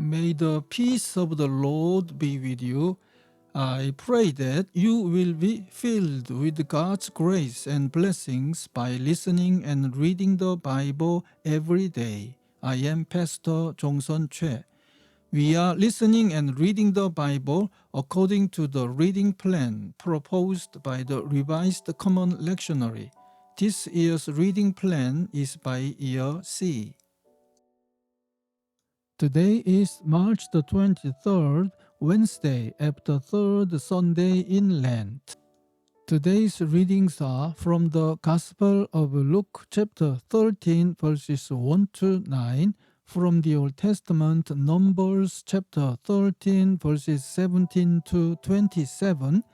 May the peace of the Lord be with you. I pray that you will be filled with God's grace and blessings by listening and reading the Bible every day. I am Pastor Jongson Choi. We are listening and reading the Bible according to the reading plan proposed by the Revised Common Lectionary. This year's reading plan is by year C. Today is March the 23rd, Wednesday after third Sunday in Lent. Today's readings are from the Gospel of Luke chapter 13 verses 1 to 9, from the Old Testament Numbers chapter 13 verses 17 to 27,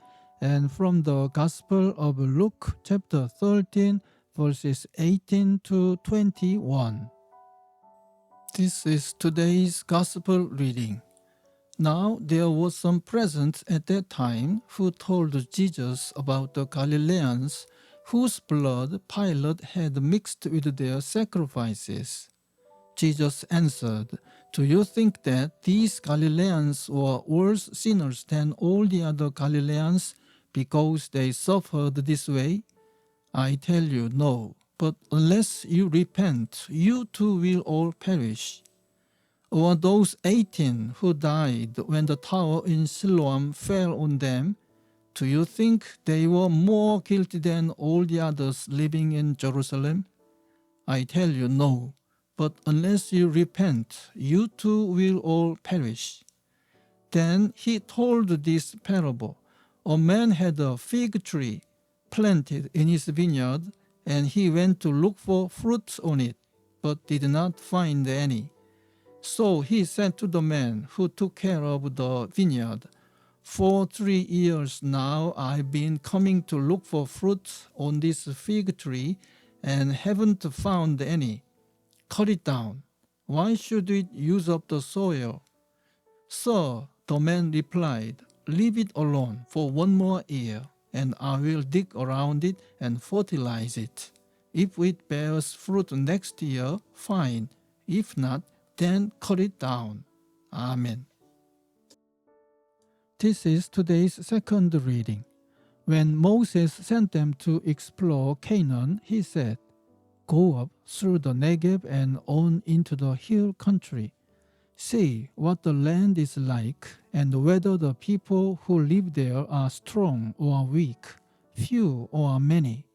and from the Gospel of Luke chapter 13 verses 18 to 21. This is today's Gospel reading. Now there was some present at that time who told Jesus about the Galileans whose blood Pilate had mixed with their sacrifices. Jesus answered, "Do you think that these Galileans were worse sinners than all the other Galileans because they suffered this way? I tell you, no. But unless you repent, you too will all perish. Or those 18 who died when the tower in Siloam fell on them, do you think they were more guilty than all the others living in Jerusalem? I tell you, no. But unless you repent, you too will all perish." Then he told this parable. A man had a fig tree planted in his vineyard, and he went to look for fruit on it, but did not find any. So he said to the man who took care of the vineyard, "For 3 years now I've been coming to look for fruit on this fig tree and haven't found any. Cut it down. Why should it use up the soil?" "Sir," the man replied, "leave it alone for 1 more year, and I will dig around it and fertilize it. If it bears fruit next year, fine. If not, then cut it down." Amen. This is today's second reading. When Moses sent them to explore Canaan, he said, "Go up through the Negev and on into the hill country. See what the land is like, and whether the people who live there are strong or weak, few or many.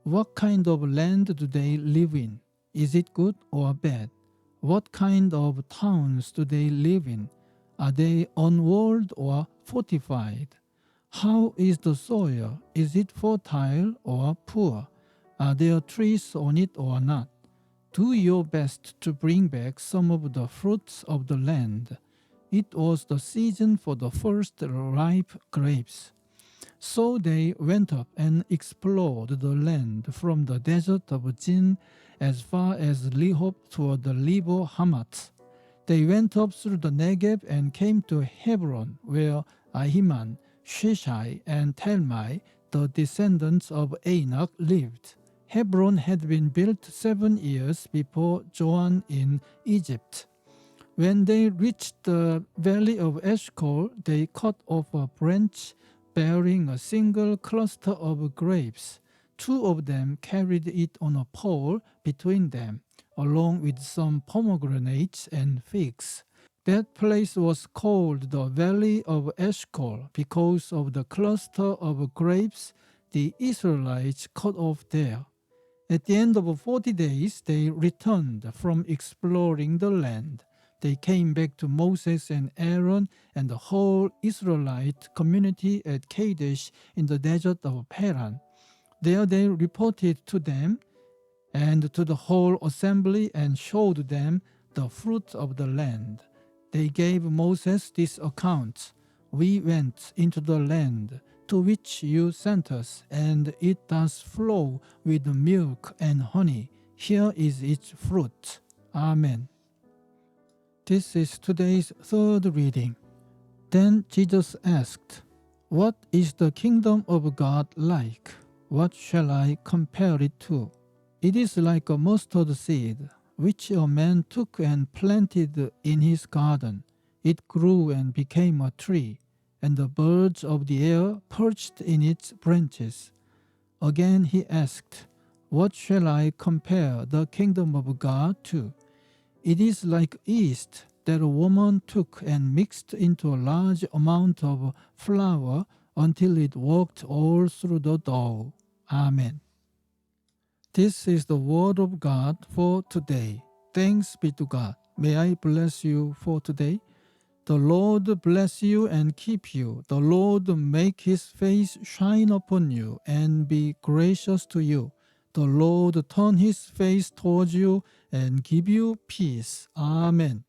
What kind of land do they live in? Is it good or bad? What kind of towns do they live in? Are they unwalled or fortified? How is the soil? Is it fertile or poor? Are there trees on it or not? Do your best to bring back some of the fruits of the land." It was the season for the first ripe grapes. So they went up and explored the land from the desert of Zin as far as Rehob toward the Lebo Hamath. They went up through the Negev and came to Hebron, where Ahiman, Sheshai, and Talmai, the descendants of Anak, lived. Hebron had been built 7 years before Joan in Egypt. When they reached the valley of Eshcol, they cut off a branch bearing a single cluster of grapes. 2 of them carried it on a pole between them, along with some pomegranates and figs. That place was called the Valley of Eshcol because of the cluster of grapes the Israelites cut off there. At the end of 40 days, they returned from exploring the land. They came back to Moses and Aaron and the whole Israelite community at Kadesh in the desert of Paran. There they reported to them and to the whole assembly and showed them the fruit of the land. They gave Moses this account: "We went into the land to which you sent us, and it does flow with milk and honey. Here is its fruit." Amen. This is today's third reading. Then Jesus asked, "What is the kingdom of God like? What shall I compare it to? It is like a mustard seed, which a man took and planted in his garden. It grew and became a tree, and the birds of the air perched in its branches. Again he asked, What shall I compare the kingdom of God to? It is like yeast that a woman took and mixed into a large amount of flour until it worked all through the dough. Amen. This is the word of God for today. Thanks be to God. May I bless you for today. The Lord bless you and keep you. The Lord make his face shine upon you and be gracious to you. The Lord turn his face towards you and give you peace. Amen.